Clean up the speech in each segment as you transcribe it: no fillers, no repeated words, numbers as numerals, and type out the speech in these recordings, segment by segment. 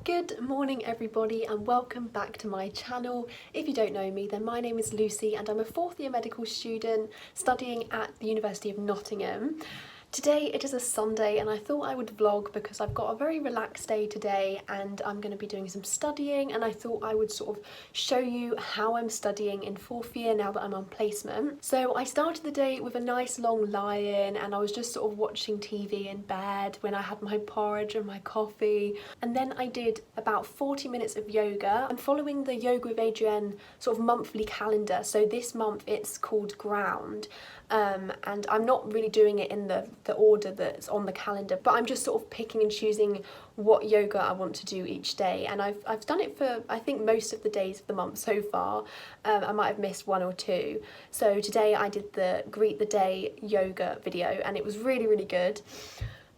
Good morning everybody and welcome back to my channel. If you don't know me, then my name is Lucy and I'm a fourth year medical student studying at the University of Nottingham. Today it is a Sunday and I thought I would vlog because I've got a very relaxed day today and I'm going to be doing some studying, and I thought I would sort of show you how I'm studying in fourth year now that I'm on placement. So I started the day with a nice long lie-in and I was just sort of watching TV in bed when I had my porridge and my coffee, and then I did about 40 minutes of yoga. I'm following the Yoga with Adriene sort of monthly calendar, so this month it's called Ground. And I'm not really doing it in the order that's on the calendar, but I'm just sort of picking and choosing what yoga I want to do each day, and I've done it for I think most of the days of the month so far. I might have missed one or two. So today I did the Greet the Day yoga video and it was really good.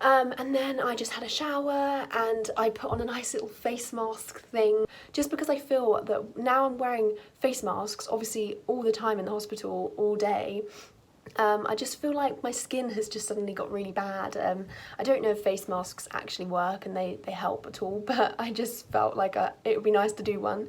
And then I just had a shower and I put on a nice little face mask thing, just because I feel that now I'm wearing face masks obviously all the time in the hospital all day. I just feel like my skin has just suddenly got really bad. I don't know if face masks actually work and they help at all, but I just felt like it would be nice to do one.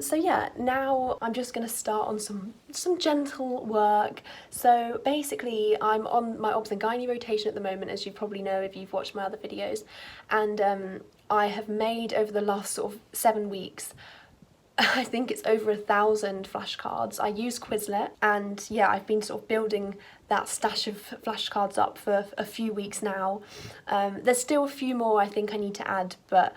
So yeah, now I'm just going to start on some gentle work. So basically I'm on my obs and gynae rotation at the moment, as you probably know if you've watched my other videos, and I have made over the last sort of 7 weeks I think it's over 1,000 flashcards. I use Quizlet, and yeah, I've been sort of building that stash of flashcards up for a few weeks now. There's still a few more I think I need to add, but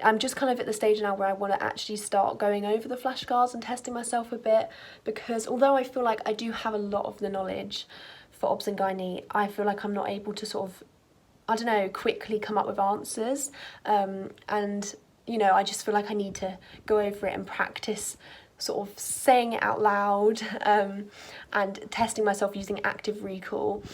I'm just kind of at the stage now where I want to actually start going over the flashcards and testing myself a bit, because although I feel like I do have a lot of the knowledge for obs and gynae, I feel like I'm not able to sort of, I don't know, quickly come up with answers, and you know, I just feel like I need to go over it and practice sort of saying it out loud, and testing myself using active recall.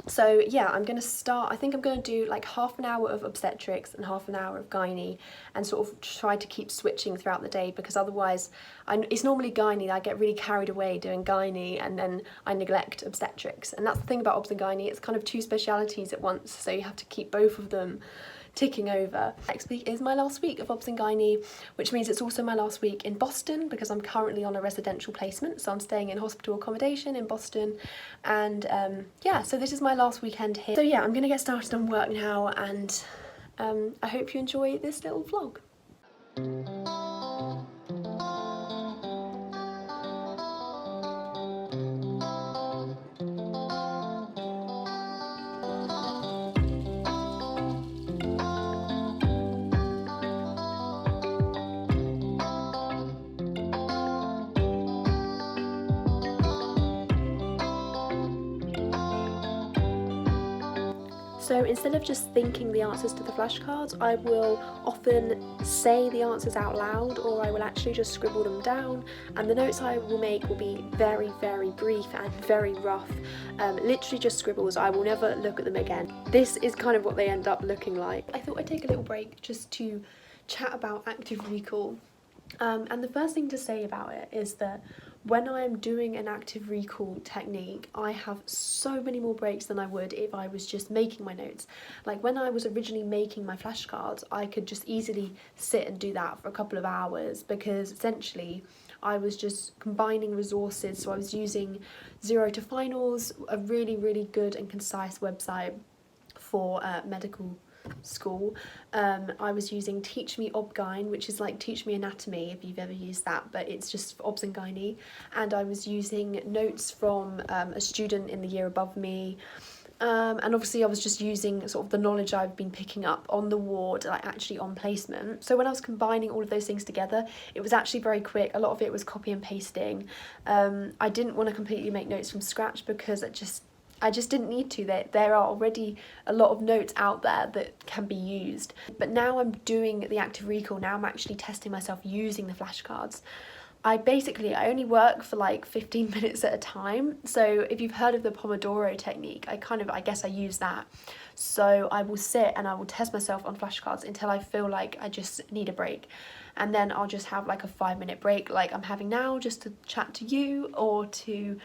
So yeah, I'm going to start, I think I'm going to do like half an hour of obstetrics and half an hour of gynae, and sort of try to keep switching throughout the day, because otherwise it's normally gynae that I get really carried away doing gynae and then I neglect obstetrics. And that's the thing about obs and gynae, it's kind of two specialities at once, so you have to keep both of them ticking over. Next week is my last week of obs and gynae, which means it's also my last week in Boston because I'm currently on a residential placement, so I'm staying in hospital accommodation in Boston. And yeah, so this is my last weekend here. So yeah, I'm gonna get started on work now, and I hope you enjoy this little vlog. So instead of just thinking the answers to the flashcards, I will often say the answers out loud, or I will actually just scribble them down, and the notes I will make will be very brief and very rough, literally just scribbles. I will never look at them again. This is kind of what they end up looking like. I thought I'd take a little break just to chat about active recall, and the first thing to say about it is that when I'm doing an active recall technique, I have so many more breaks than I would if I was just making my notes. Like when I was originally making my flashcards, I could just easily sit and do that for a couple of hours, because essentially I was just combining resources. So I was using Zero to Finals, a really good and concise website for medical school. I was using Teach Me Obgyn, which is like Teach Me Anatomy if you've ever used that, but it's just for obs and gynae. And I was using notes from a student in the year above me, And obviously I was just using sort of the knowledge I've been picking up on the ward, like actually on placement. So when I was combining all of those things together, it was actually very quick. A lot of it was copy and pasting. I didn't want to completely make notes from scratch because I just didn't need to. There are already a lot of notes out there that can be used. But now I'm doing the active recall, now I'm actually testing myself using the flashcards. I only work for like 15 minutes at a time. So if you've heard of the Pomodoro technique, I guess I use that. So I will sit and I will test myself on flashcards until I feel like I just need a break. And then I'll just have like a 5-minute break like I'm having now, just to chat to you or to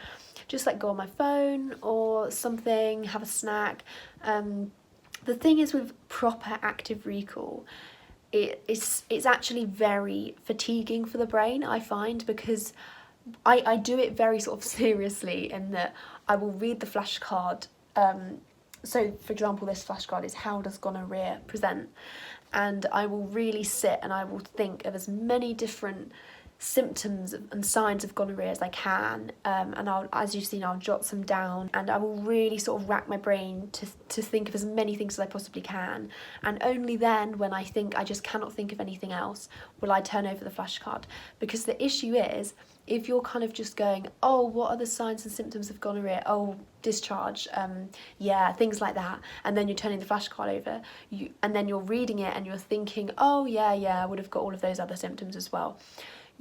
just like go on my phone or something, have a snack. The thing is with proper active recall, it's actually very fatiguing for the brain, I find, because I do it very sort of seriously in that I will read the flashcard. So for example, this flashcard is how does gonorrhea present, and I will really sit and I will think of as many different symptoms and signs of gonorrhea as I can, and as you've seen, I'll jot some down, and I will really sort of rack my brain to think of as many things as I possibly can. And only then, when I think I just cannot think of anything else, will I turn over the flashcard. Because the issue is, if you're kind of just going, oh, what are the signs and symptoms of gonorrhea? Oh, discharge, yeah, things like that. And then you're turning the flashcard over, and then you're reading it and you're thinking, oh yeah, I would have got all of those other symptoms as well.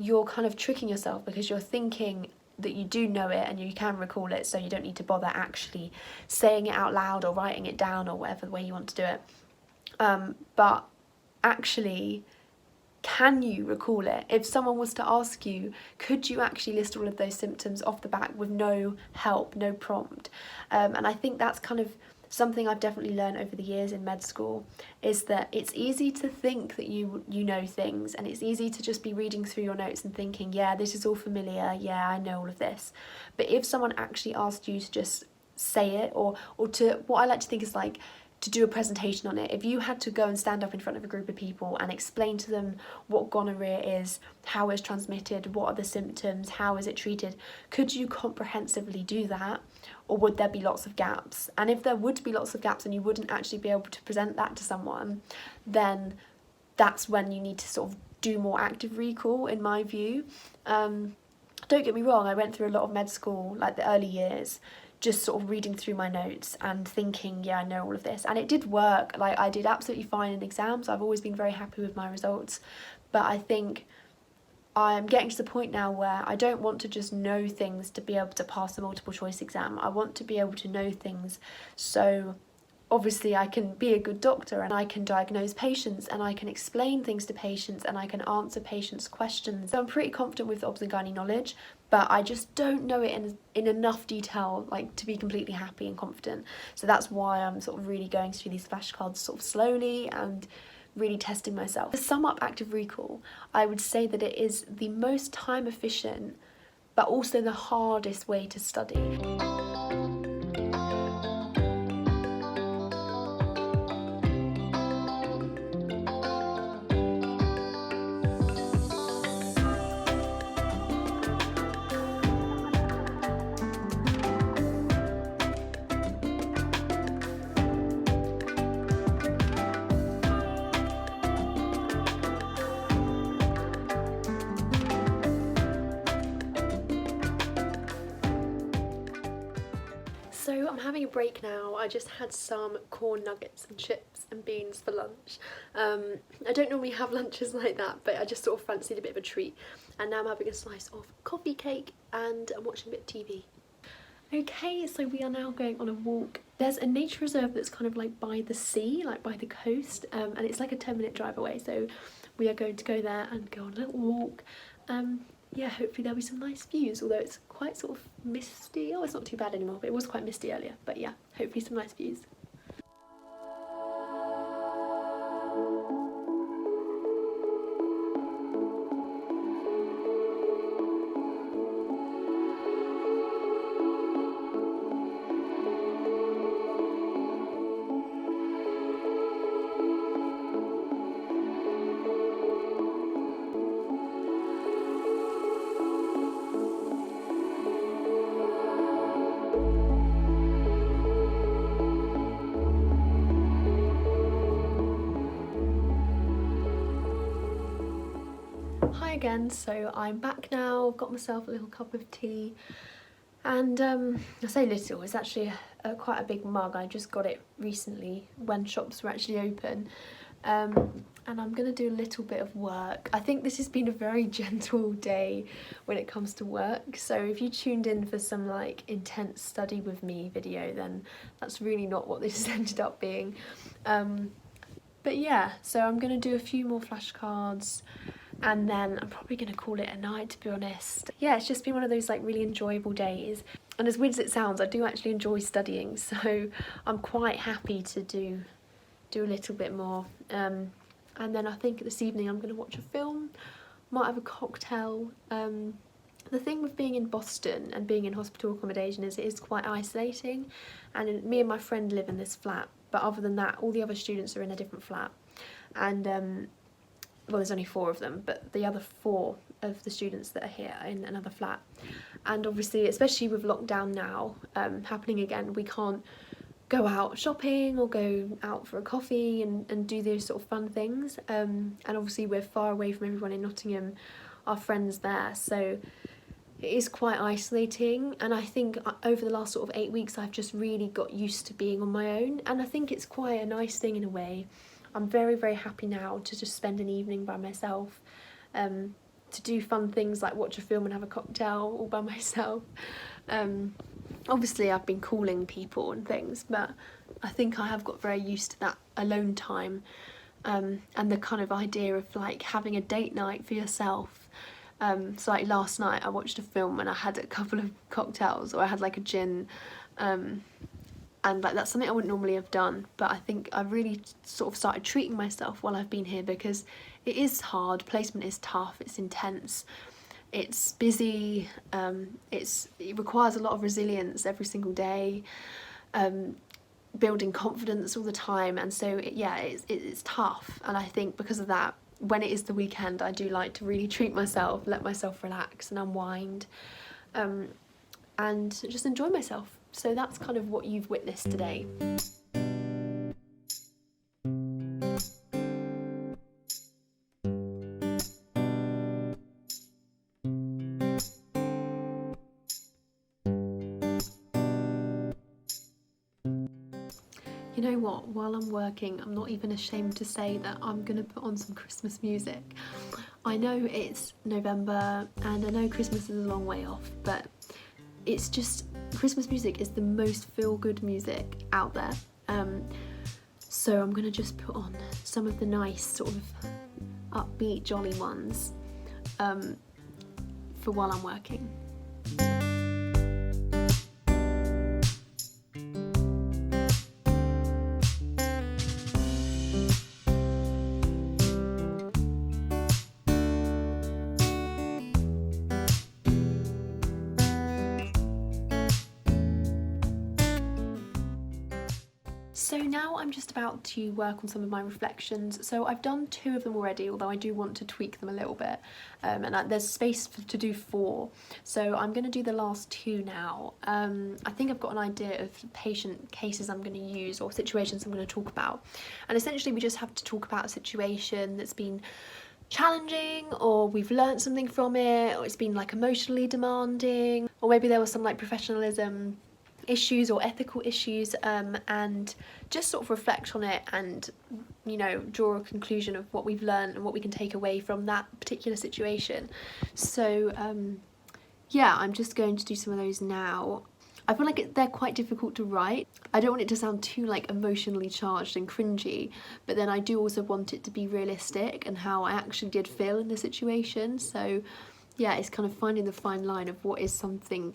You're kind of tricking yourself because you're thinking that you do know it and you can recall it, so you don't need to bother actually saying it out loud or writing it down or whatever way you want to do it. But actually, can you recall it? If someone was to ask you, could you actually list all of those symptoms off the back with no help, no prompt? And I think that's kind of something I've definitely learned over the years in med school, is that it's easy to think that you know things, and it's easy to just be reading through your notes and thinking, yeah, this is all familiar, yeah, I know all of this. But if someone actually asked you to just say it, or to, what I like to think is like, to do a presentation on it, if you had to go and stand up in front of a group of people and explain to them what gonorrhea is, how it's transmitted, what are the symptoms, how is it treated, could you comprehensively do that? Or would there be lots of gaps? And if there would be lots of gaps and you wouldn't actually be able to present that to someone, then that's when you need to sort of do more active recall, in my view. Don't get me wrong, I went through a lot of med school, like the early years, just sort of reading through my notes and thinking, yeah, I know all of this. And it did work. Like, I did absolutely fine in exams. I've always been very happy with my results. But I think I'm getting to the point now where I don't want to just know things to be able to pass a multiple choice exam. I want to be able to know things so obviously I can be a good doctor and I can diagnose patients and I can explain things to patients and I can answer patients' questions. So I'm pretty confident with obs and gynae knowledge, but I just don't know it in enough detail, like, to be completely happy and confident. So that's why I'm sort of really going through these flashcards sort of slowly and really testing myself. To sum up active recall, I would say that it is the most time efficient but also the hardest way to study. So I'm having a break now. I just had some corn nuggets and chips and beans for lunch. I don't normally have lunches like that, but I just sort of fancied a bit of a treat. And now I'm having a slice of coffee cake and I'm watching a bit of TV. Okay, so we are now going on a walk. There's a nature reserve that's kind of like by the sea, like by the coast, and it's like a 10-minute drive away. So we are going to go there and go on a little walk. Yeah, hopefully there'll be some nice views, although it's quite sort of misty. Oh, it's not too bad anymore, but it was quite misty earlier. But yeah, hopefully some nice views. again. So I'm back now, I've got myself a little cup of tea, and I say little, it's actually quite a big mug. I just got it recently when shops were actually open, and I'm gonna do a little bit of work. I think this has been a very gentle day when it comes to work, so if you tuned in for some like intense study with me video, then that's really not what this has ended up being. But yeah, so I'm going to do a few more flashcards and then I'm probably going to call it a night, to be honest. Yeah, it's just been one of those like really enjoyable days, and as weird as it sounds, I do actually enjoy studying, so I'm quite happy to do a little bit more. And then I think this evening I'm going to watch a film, might have a cocktail. The thing with being in Boston and being in hospital accommodation is it is quite isolating, and me and my friend live in this flat, but other than that all the other students are in a different flat, and well, there's only 4 of them, but the other 4 of the students that are here are in another flat, and obviously especially with lockdown now happening again, we can't go out shopping or go out for a coffee and do those sort of fun things, and obviously we're far away from everyone in Nottingham, our friends there, so it is quite isolating. And I think over the last sort of 8 weeks I've just really got used to being on my own, and I think it's quite a nice thing in a way. I'm very, very happy now to just spend an evening by myself, to do fun things like watch a film and have a cocktail all by myself. Obviously I've been calling people and things, but I think I have got very used to that alone time, and the kind of idea of like having a date night for yourself. So like last night I watched a film and I had a couple of cocktails, or I had like a gin, and like that's something I wouldn't normally have done, but I think I've really sort of started treating myself while I've been here, because it is hard, placement is tough, it's intense, it's busy, it requires a lot of resilience every single day, building confidence all the time, and so it's tough. And I think because of that, when it is the weekend, I do like to really treat myself, let myself relax and unwind, and just enjoy myself. So that's kind of what you've witnessed today. You know what, while I'm working, I'm not even ashamed to say that I'm gonna put on some Christmas music. I know it's November and I know Christmas is a long way off, but it's just, Christmas music is the most feel-good music out there. So I'm gonna just put on some of the nice sort of upbeat, jolly ones for while I'm working. So now I'm just about to work on some of my reflections. So I've done 2 of them already, although I do want to tweak them a little bit, and there's space to do 4. So I'm going to do the last 2 now. I think I've got an idea of patient cases I'm going to use, or situations I'm going to talk about. And essentially we just have to talk about a situation that's been challenging, or we've learnt something from it, or it's been like emotionally demanding, or maybe there was some like professionalism issues or ethical issues, and just sort of reflect on it and, you know, draw a conclusion of what we've learned and what we can take away from that particular situation. So yeah, I'm just going to do some of those now. I feel like they're quite difficult to write. I don't want it to sound too like emotionally charged and cringy, but then I do also want it to be realistic and how I actually did feel in the situation. So yeah, it's kind of finding the fine line of what is something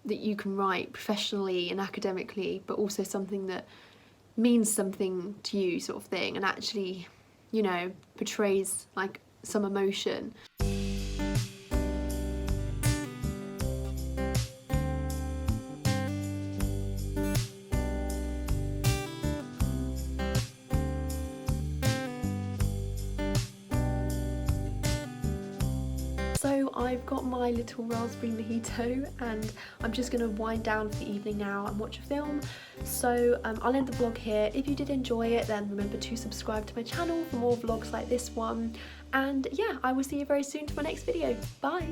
that you can write professionally and academically, but also something that means something to you, sort of thing, and actually, you know, portrays like some emotion. So I've got my little raspberry mojito and I'm just going to wind down for the evening now and watch a film. So I'll end the vlog here. If you did enjoy it, then remember to subscribe to my channel for more vlogs like this one. And yeah, I will see you very soon for my next video. Bye!